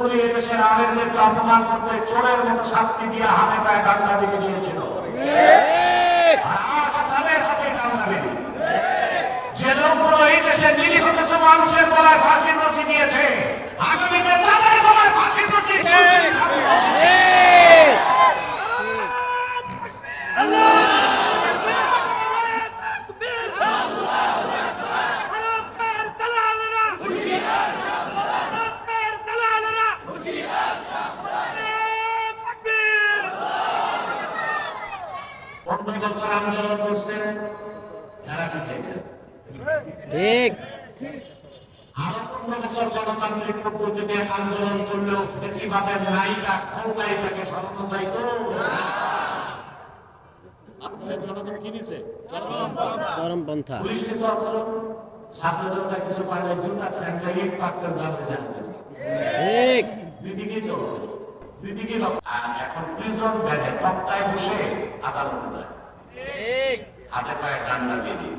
Police দেশের আলেমদেরকে অপমান করতে চোরের মতো শাস্তি দিয়ে হাতে পায়ে ডান্ডা বেঁধে দিয়েছিল। আর আজ তাদের হাতে ডান্ডা বেঁধে যে লোকগুলো এই দেশের নিরীহ কিছু মানুষের গলায় ফাঁসির রশি দিয়েছে, আগামীতে তাদের গলায় ফাঁসির রশি বছর আন্দোলন করছেন, যারা লিখেছেন ঠিক আরো 15 বছর গণতান্ত্রিক পদ্ধতিতে আন্দোলন করলেও ফেসিবাদের নায়িকা খোকাইটাকে সরানো যাইতো। আপনাদের জনগণ কি নিছে? চরমপন্থা। পুলিশ কিছু অস্ত্র, ছাত্র জনতা কিছু পারলে জুতা স্যান্ডেল ইট পাকতে যাচ্ছে। ঠিক দুই দিকে চলছে, দুই দিকে আর এখন প্রিজন ব্যাগে তক্তায় বসে আদালতে যায়, ঠিক হাতে পায়ে ডান্ডা বেরিয়ে